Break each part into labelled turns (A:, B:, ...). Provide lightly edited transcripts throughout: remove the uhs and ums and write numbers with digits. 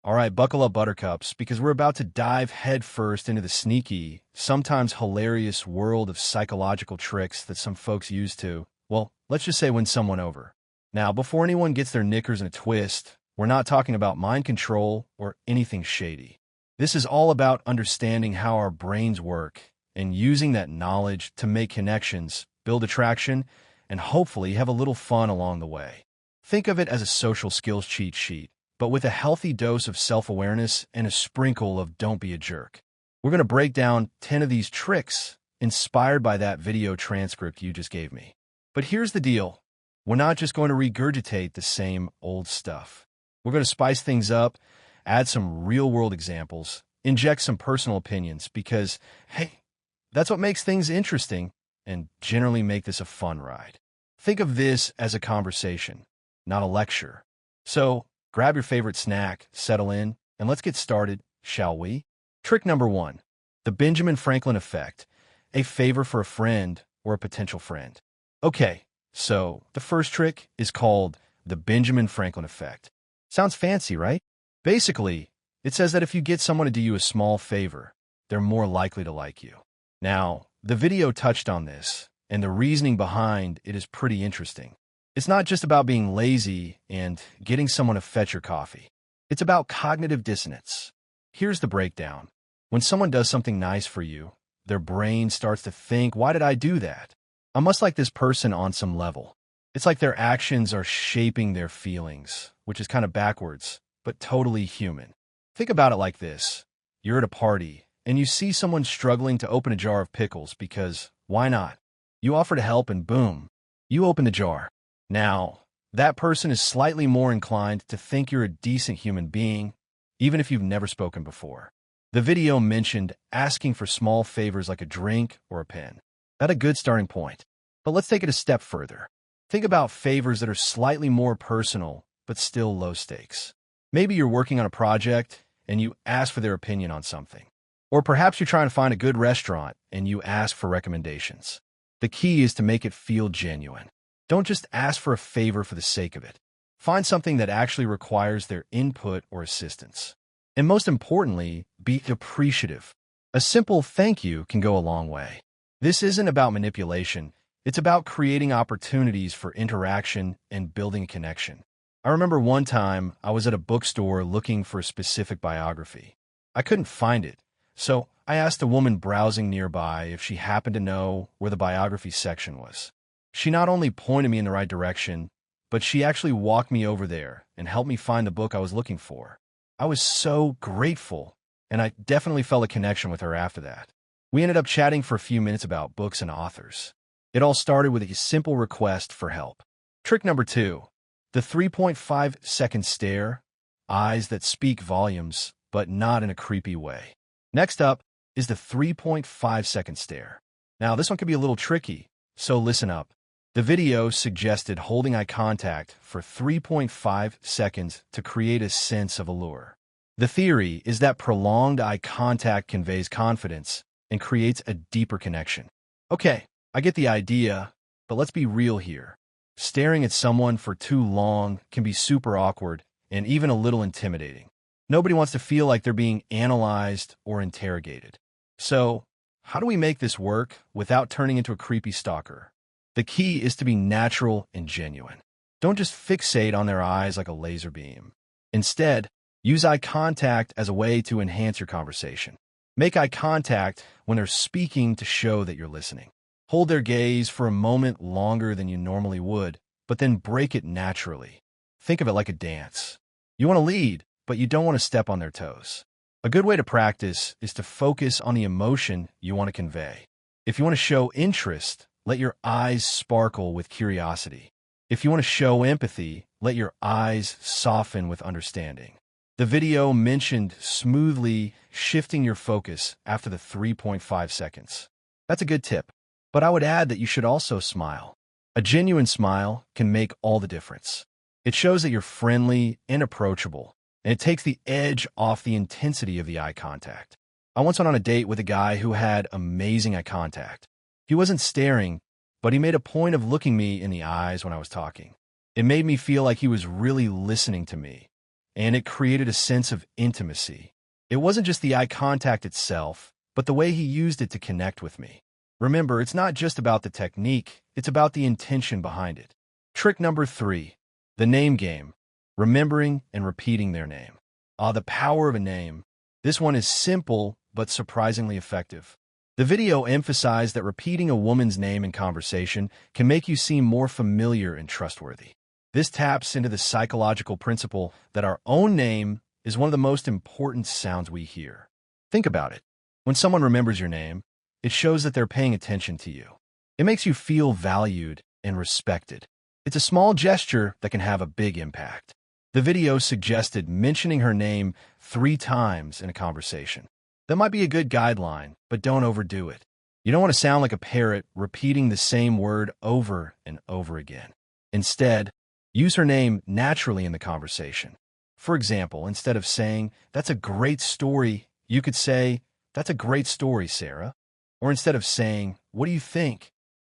A: All right, buckle up, buttercups, because we're about to dive headfirst into the sneaky, sometimes hilarious world of psychological tricks that some folks use to, well, let's just say win someone over. Now, before anyone gets their knickers in a twist, we're not talking about mind control or anything shady. This is all about understanding how our brains work and using that knowledge to make connections, build attraction, and hopefully have a little fun along the way. Think of it as a social skills cheat sheet, but with a healthy dose of self-awareness and a sprinkle of don't be a jerk. We're going to break down 10 of these tricks inspired by that video transcript you just gave me. But here's the deal. We're not just going to regurgitate the same old stuff. We're going to spice things up, add some real-world examples, inject some personal opinions because, hey, that's what makes things interesting and generally make this a fun ride. Think of this as a conversation, not a lecture. So, grab your favorite snack, settle in, and let's get started, shall we? Trick number 1, the Benjamin Franklin effect, a favor for a friend or a potential friend. Okay, so the first trick is called the Benjamin Franklin effect. Sounds fancy, right? Basically, it says that if you get someone to do you a small favor, they're more likely to like you. Now, the video touched on this, and the reasoning behind it is pretty interesting. It's not just about being lazy and getting someone to fetch your coffee. It's about cognitive dissonance. Here's the breakdown. When someone does something nice for you, their brain starts to think, why did I do that? I must like this person on some level. It's like their actions are shaping their feelings, which is kind of backwards, but totally human. Think about it like this. You're at a party, and you see someone struggling to open a jar of pickles because, why not? You offer to help and boom, you open the jar. Now, that person is slightly more inclined to think you're a decent human being, even if you've never spoken before. The video mentioned asking for small favors like a drink or a pen. That's a good starting point. But let's take it a step further. Think about favors that are slightly more personal, but still low stakes. Maybe you're working on a project and you ask for their opinion on something. Or perhaps you're trying to find a good restaurant and you ask for recommendations. The key is to make it feel genuine. Don't just ask for a favor for the sake of it. Find something that actually requires their input or assistance. And most importantly, be appreciative. A simple thank you can go a long way. This isn't about manipulation. It's about creating opportunities for interaction and building a connection. I remember one time I was at a bookstore looking for a specific biography. I couldn't find it, so I asked a woman browsing nearby if she happened to know where the biography section was. She not only pointed me in the right direction, but she actually walked me over there and helped me find the book I was looking for. I was so grateful, and I definitely felt a connection with her after that. We ended up chatting for a few minutes about books and authors. It all started with a simple request for help. Trick number 2, the 3.5-second stare, eyes that speak volumes, but not in a creepy way. Next up is the 3.5-second stare. Now, this one can be a little tricky, so listen up. The video suggested holding eye contact for 3.5 seconds to create a sense of allure. The theory is that prolonged eye contact conveys confidence and creates a deeper connection. Okay, I get the idea, but let's be real here. Staring at someone for too long can be super awkward and even a little intimidating. Nobody wants to feel like they're being analyzed or interrogated. So, how do we make this work without turning into a creepy stalker? The key is to be natural and genuine. Don't just fixate on their eyes like a laser beam. Instead, use eye contact as a way to enhance your conversation. Make eye contact when they're speaking to show that you're listening. Hold their gaze for a moment longer than you normally would, but then break it naturally. Think of it like a dance. You want to lead, but you don't want to step on their toes. A good way to practice is to focus on the emotion you want to convey. If you want to show interest, let your eyes sparkle with curiosity. If you want to show empathy, let your eyes soften with understanding. The video mentioned smoothly shifting your focus after the 3.5 seconds. That's a good tip, but I would add that you should also smile. A genuine smile can make all the difference. It shows that you're friendly and approachable, and it takes the edge off the intensity of the eye contact. I once went on a date with a guy who had amazing eye contact. He wasn't staring, but he made a point of looking me in the eyes when I was talking. It made me feel like he was really listening to me, and it created a sense of intimacy. It wasn't just the eye contact itself, but the way he used it to connect with me. Remember, it's not just about the technique, it's about the intention behind it. Trick number 3, the name game, remembering and repeating their name. The power of a name. This one is simple, but surprisingly effective. The video emphasized that repeating a woman's name in conversation can make you seem more familiar and trustworthy. This taps into the psychological principle that our own name is one of the most important sounds we hear. Think about it. When someone remembers your name, it shows that they're paying attention to you. It makes you feel valued and respected. It's a small gesture that can have a big impact. The video suggested mentioning her name 3 times in a conversation. That might be a good guideline, but don't overdo it. You don't want to sound like a parrot repeating the same word over and over again. Instead, use her name naturally in the conversation. For example, instead of saying, "That's a great story," you could say, "That's a great story, Sarah." Or instead of saying, "What do you think?"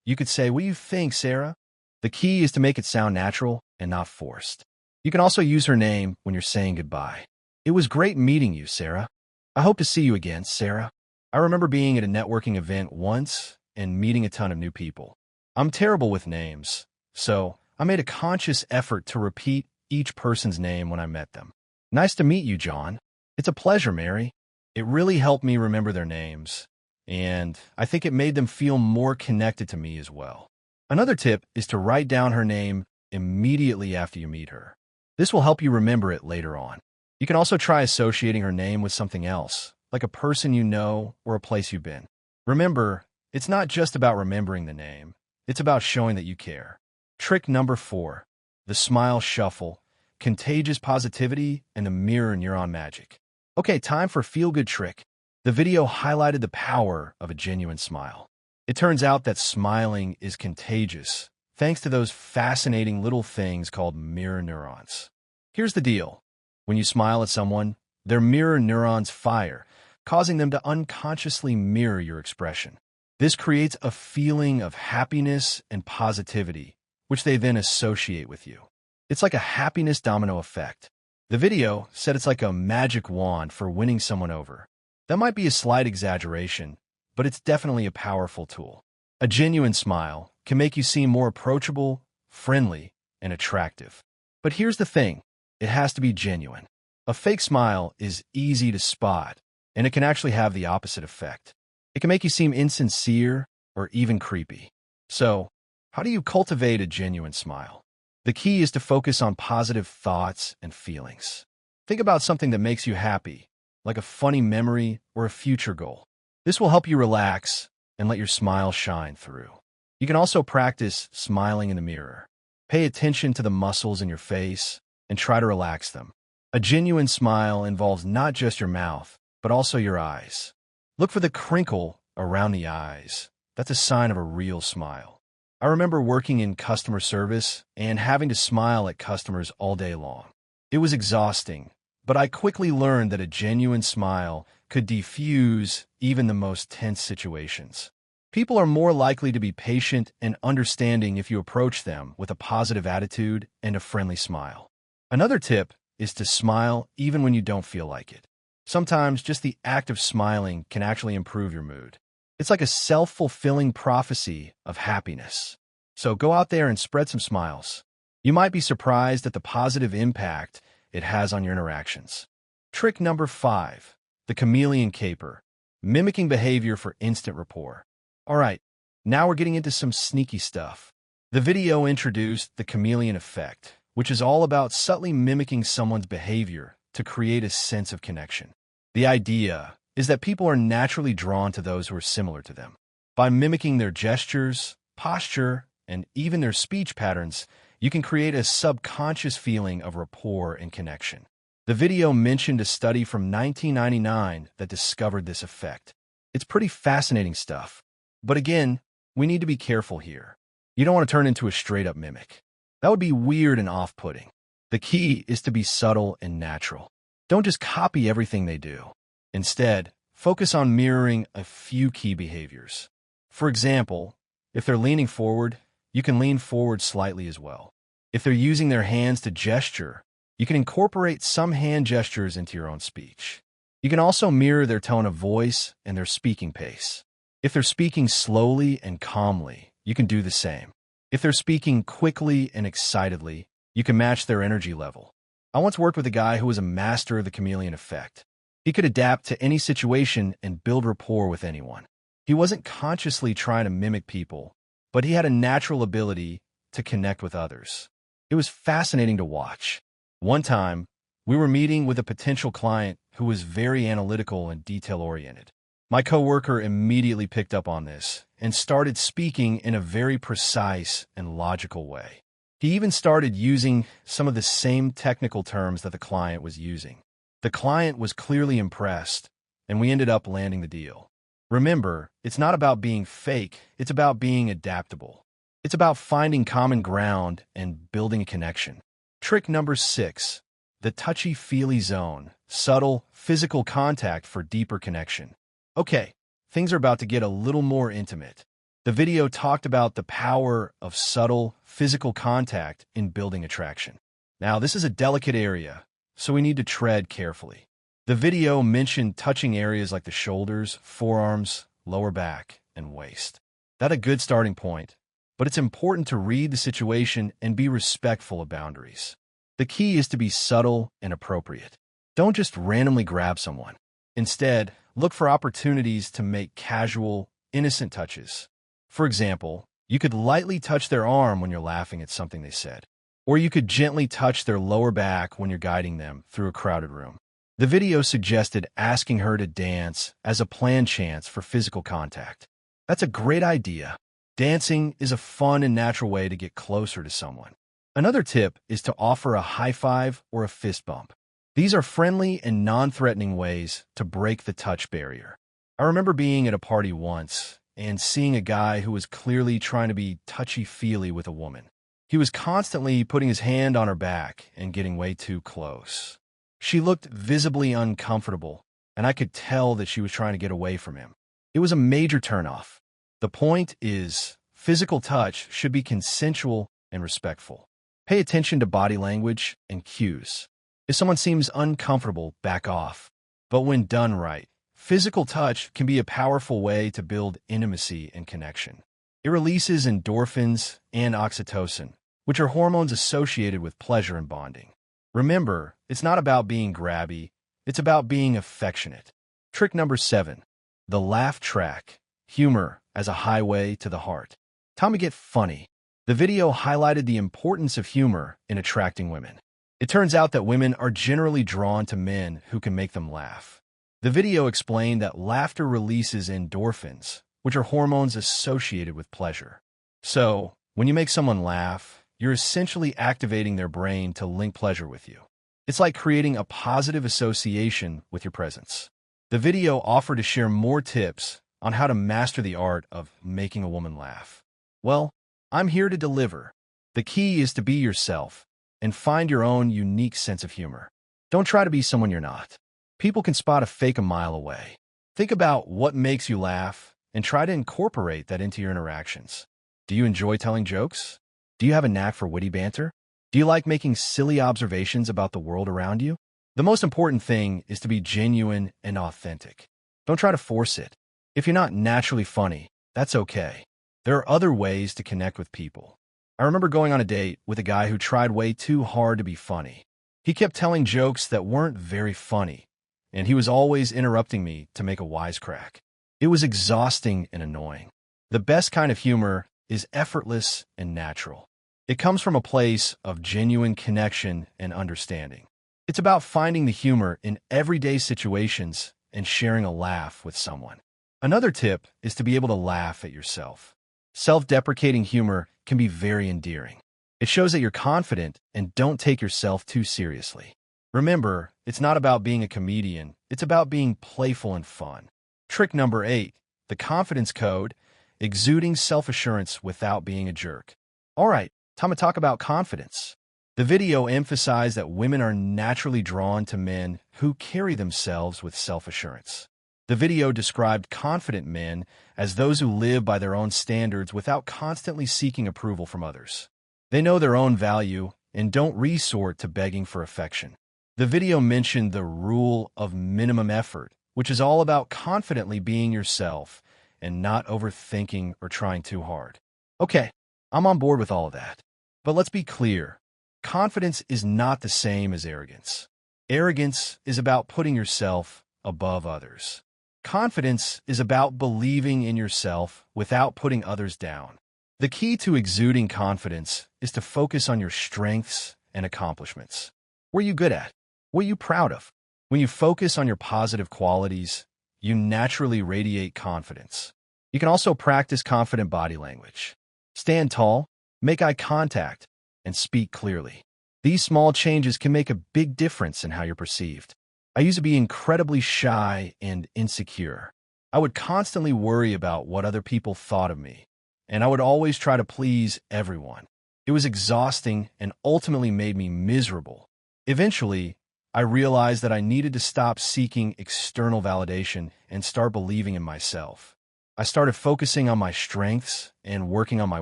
A: you could say, "What do you think, Sarah?" The key is to make it sound natural and not forced. You can also use her name when you're saying goodbye. "It was great meeting you, Sarah. I hope to see you again, Sarah." I remember being at a networking event once and meeting a ton of new people. I'm terrible with names, so I made a conscious effort to repeat each person's name when I met them. "Nice to meet you, John." "It's a pleasure, Mary." It really helped me remember their names, and I think it made them feel more connected to me as well. Another tip is to write down her name immediately after you meet her. This will help you remember it later on. You can also try associating her name with something else, like a person you know or a place you've been. Remember, it's not just about remembering the name, it's about showing that you care. Trick number 4, the smile shuffle, contagious positivity, and the mirror neuron magic. Okay, time for feel-good trick. The video highlighted the power of a genuine smile. It turns out that smiling is contagious, thanks to those fascinating little things called mirror neurons. Here's the deal. When you smile at someone, their mirror neurons fire, causing them to unconsciously mirror your expression. This creates a feeling of happiness and positivity, which they then associate with you. It's like a happiness domino effect. The video said it's like a magic wand for winning someone over. That might be a slight exaggeration, but it's definitely a powerful tool. A genuine smile can make you seem more approachable, friendly, and attractive. But here's the thing, it has to be genuine. A fake smile is easy to spot, and it can actually have the opposite effect. It can make you seem insincere or even creepy. So, how do you cultivate a genuine smile? The key is to focus on positive thoughts and feelings. Think about something that makes you happy, like a funny memory or a future goal. This will help you relax and let your smile shine through. You can also practice smiling in the mirror. Pay attention to the muscles in your face and try to relax them. A genuine smile involves not just your mouth, but also your eyes. Look for the crinkle around the eyes. That's a sign of a real smile. I remember working in customer service and having to smile at customers all day long. It was exhausting, but I quickly learned that a genuine smile could defuse even the most tense situations. People are more likely to be patient and understanding if you approach them with a positive attitude and a friendly smile. Another tip is to smile even when you don't feel like it. Sometimes just the act of smiling can actually improve your mood. It's like a self-fulfilling prophecy of happiness. So go out there and spread some smiles. You might be surprised at the positive impact it has on your interactions. Trick number 5, the chameleon caper, mimicking behavior for instant rapport. All right, now we're getting into some sneaky stuff. The video introduced the chameleon effect, which is all about subtly mimicking someone's behavior to create a sense of connection. The idea is that people are naturally drawn to those who are similar to them. By mimicking their gestures, posture, and even their speech patterns, you can create a subconscious feeling of rapport and connection. The video mentioned a study from 1999 that discovered this effect. It's pretty fascinating stuff. But again, we need to be careful here. You don't want to turn into a straight-up mimic. That would be weird and off-putting. The key is to be subtle and natural. Don't just copy everything they do. Instead, focus on mirroring a few key behaviors. For example, if they're leaning forward, you can lean forward slightly as well. If they're using their hands to gesture, You can incorporate some hand gestures into your own speech. You can also mirror their tone of voice and their speaking pace. If they're speaking slowly and calmly, you can do the same. If they're speaking quickly and excitedly, you can match their energy level. I once worked with a guy who was a master of the chameleon effect. He could adapt to any situation and build rapport with anyone. He wasn't consciously trying to mimic people, but he had a natural ability to connect with others. It was fascinating to watch. One time, we were meeting with a potential client who was very analytical and detail-oriented. My coworker immediately picked up on this and started speaking in a very precise and logical way. He even started using some of the same technical terms that the client was using. The client was clearly impressed, and we ended up landing the deal. Remember, it's not about being fake, it's about being adaptable. It's about finding common ground and building a connection. Trick number 6, the touchy-feely zone, subtle, physical contact for deeper connection. Okay, things are about to get a little more intimate. The video talked about the power of subtle, physical contact in building attraction. Now, this is a delicate area, so we need to tread carefully. The video mentioned touching areas like the shoulders, forearms, lower back, and waist. That's a good starting point, but it's important to read the situation and be respectful of boundaries. The key is to be subtle and appropriate. Don't just randomly grab someone. Instead, look for opportunities to make casual, innocent touches. For example, you could lightly touch their arm when you're laughing at something they said, or you could gently touch their lower back when you're guiding them through a crowded room. The video suggested asking her to dance as a planned chance for physical contact. That's a great idea. Dancing is a fun and natural way to get closer to someone. Another tip is to offer a high five or a fist bump. These are friendly and non-threatening ways to break the touch barrier. I remember being at a party once and seeing a guy who was clearly trying to be touchy-feely with a woman. He was constantly putting his hand on her back and getting way too close. She looked visibly uncomfortable, and I could tell that she was trying to get away from him. It was a major turnoff. The point is, physical touch should be consensual and respectful. Pay attention to body language and cues. If someone seems uncomfortable, back off. But when done right, physical touch can be a powerful way to build intimacy and connection. It releases endorphins and oxytocin, which are hormones associated with pleasure and bonding. Remember, it's not about being grabby, it's about being affectionate. Trick number 7, the laugh track, humor as a highway to the heart. Time to get funny. The video highlighted the importance of humor in attracting women. It turns out that women are generally drawn to men who can make them laugh. The video explained that laughter releases endorphins, which are hormones associated with pleasure. So, when you make someone laugh, you're essentially activating their brain to link pleasure with you. It's like creating a positive association with your presence. The video offered to share more tips on how to master the art of making a woman laugh. Well, I'm here to deliver. The key is to be yourself and find your own unique sense of humor. Don't try to be someone you're not. People can spot a fake a mile away. Think about what makes you laugh and try to incorporate that into your interactions. Do you enjoy telling jokes? Do you have a knack for witty banter? Do you like making silly observations about the world around you? The most important thing is to be genuine and authentic. Don't try to force it. If you're not naturally funny, that's okay. There are other ways to connect with people. I remember going on a date with a guy who tried way too hard to be funny. He kept telling jokes that weren't very funny, and he was always interrupting me to make a wisecrack. It was exhausting and annoying. The best kind of humor is effortless and natural. It comes from a place of genuine connection and understanding. It's about finding the humor in everyday situations and sharing a laugh with someone. Another tip is to be able to laugh at yourself. Self-deprecating humor can be very endearing. It shows that you're confident and don't take yourself too seriously. Remember, it's not about being a comedian, it's about being playful and fun. Trick number 8, the confidence code, exuding self-assurance without being a jerk. All right, time to talk about confidence. The video emphasized that women are naturally drawn to men who carry themselves with self-assurance. The video described confident men as those who live by their own standards without constantly seeking approval from others. They know their own value and don't resort to begging for affection. The video mentioned the rule of minimum effort, which is all about confidently being yourself and not overthinking or trying too hard. Okay, I'm on board with all of that. But let's be clear. Confidence is not the same as arrogance. Arrogance is about putting yourself above others. Confidence is about believing in yourself without putting others down. The key to exuding confidence is to focus on your strengths and accomplishments. What are you good at? What are you proud of? When you focus on your positive qualities, you naturally radiate confidence. You can also practice confident body language. Stand tall, make eye contact, and speak clearly. These small changes can make a big difference in how you're perceived. I used to be incredibly shy and insecure. I would constantly worry about what other people thought of me, and I would always try to please everyone. It was exhausting and ultimately made me miserable. Eventually, I realized that I needed to stop seeking external validation and start believing in myself. I started focusing on my strengths and working on my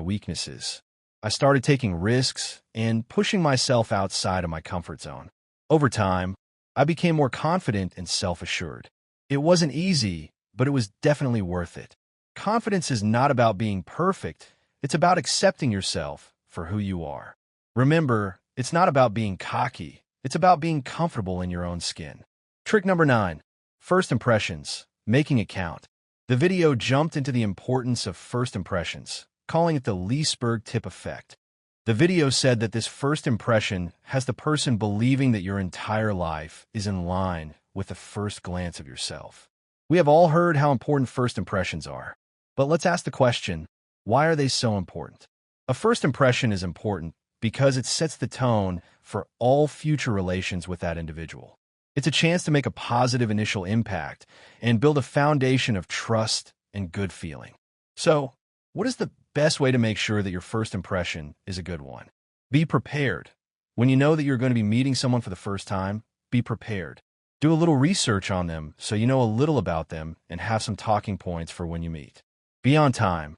A: weaknesses. I started taking risks and pushing myself outside of my comfort zone. Over time, I became more confident and self-assured. It wasn't easy, but it was definitely worth it. Confidence is not about being perfect. It's about accepting yourself for who you are. Remember, it's not about being cocky. It's about being comfortable in your own skin. Trick number 9. First impressions. Making it count. The video jumped into the importance of first impressions, calling it the Leesburg tip effect. The video said that this first impression has the person believing that your entire life is in line with the first glance of yourself. We have all heard how important first impressions are. But let's ask the question, why are they so important? A first impression is important because it sets the tone for all future relations with that individual. It's a chance to make a positive initial impact and build a foundation of trust and good feeling. So, what is the best way to make sure that your first impression is a good one? Be prepared. When you know that you're going to be meeting someone for the first time, be prepared. Do a little research on them so you know a little about them and have some talking points for when you meet. Be on time.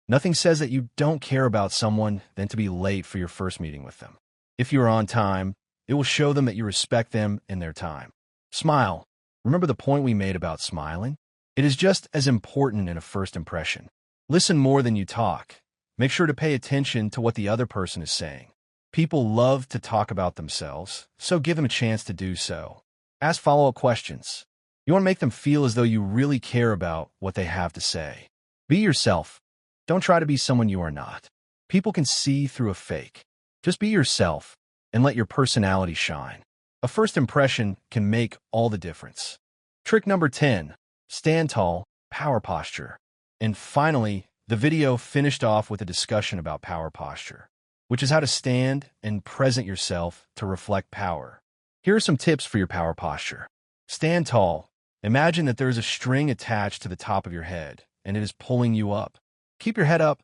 A: Nothing says that you don't care about someone than to be late for your first meeting with them. If you are on time, it will show them that you respect them and their time. Smile. Remember the point we made about smiling? It is just as important in a first impression. Listen more than you talk. Make sure to pay attention to what the other person is saying. People love to talk about themselves, so give them a chance to do so. Ask follow-up questions. You want to make them feel as though you really care about what they have to say. Be yourself. Don't try to be someone you are not. People can see through a fake. Just be yourself and let your personality shine. A first impression can make all the difference. Trick number 10. Stand tall, power posture. And finally, the video finished off with a discussion about power posture, which is how to stand and present yourself to reflect power. Here are some tips for your power posture. Stand tall. Imagine that there is a string attached to the top of your head, and it is pulling you up. Keep your head up.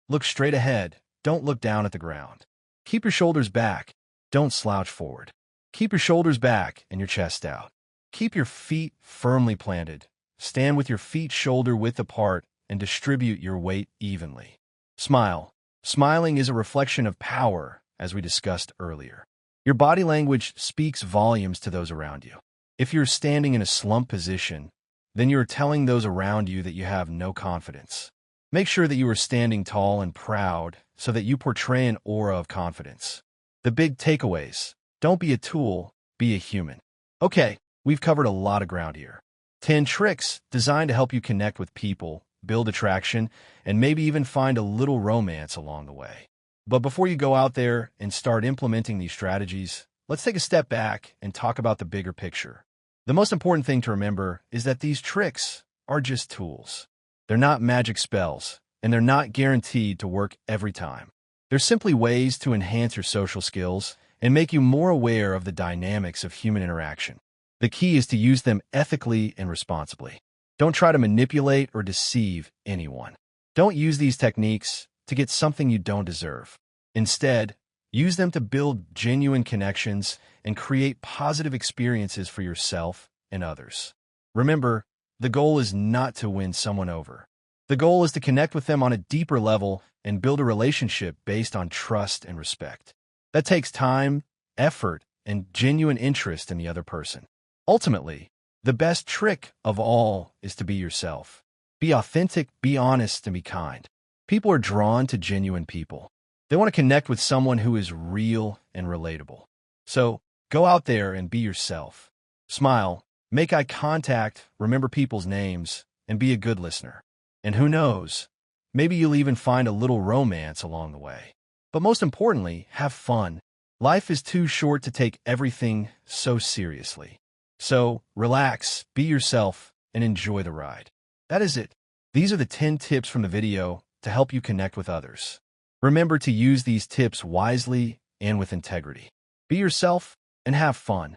A: Look straight ahead. Don't look down at the ground. Keep your shoulders back. Don't slouch forward. Keep your shoulders back and your chest out. Keep your feet firmly planted. Stand with your feet shoulder-width apart and distribute your weight evenly. Smile. Smiling is a reflection of power, as we discussed earlier. Your body language speaks volumes to those around you. If you're standing in a slump position, then you're telling those around you that you have no confidence. Make sure that you are standing tall and proud so that you portray an aura of confidence. The big takeaways. Don't be a tool, be a human. Okay, we've covered a lot of ground here. 10 tricks designed to help you connect with people, build attraction, and maybe even find a little romance along the way. But before you go out there and start implementing these strategies, let's take a step back and talk about the bigger picture. The most important thing to remember is that these tricks are just tools. They're not magic spells, and they're not guaranteed to work every time. They're simply ways to enhance your social skills and make you more aware of the dynamics of human interaction. The key is to use them ethically and responsibly. Don't try to manipulate or deceive anyone. Don't use these techniques to get something you don't deserve. Instead, use them to build genuine connections and create positive experiences for yourself and others. Remember, the goal is not to win someone over. The goal is to connect with them on a deeper level and build a relationship based on trust and respect. That takes time, effort, and genuine interest in the other person. Ultimately, the best trick of all is to be yourself. Be authentic, be honest, and be kind. People are drawn to genuine people. They want to connect with someone who is real and relatable. So, go out there and be yourself. Smile, make eye contact, remember people's names, and be a good listener. And who knows, maybe you'll even find a little romance along the way. But most importantly, have fun. Life is too short to take everything so seriously. So, relax, be yourself, and enjoy the ride. That is it. These are the 10 tips from the video to help you connect with others. Remember to use these tips wisely and with integrity. Be yourself and have fun.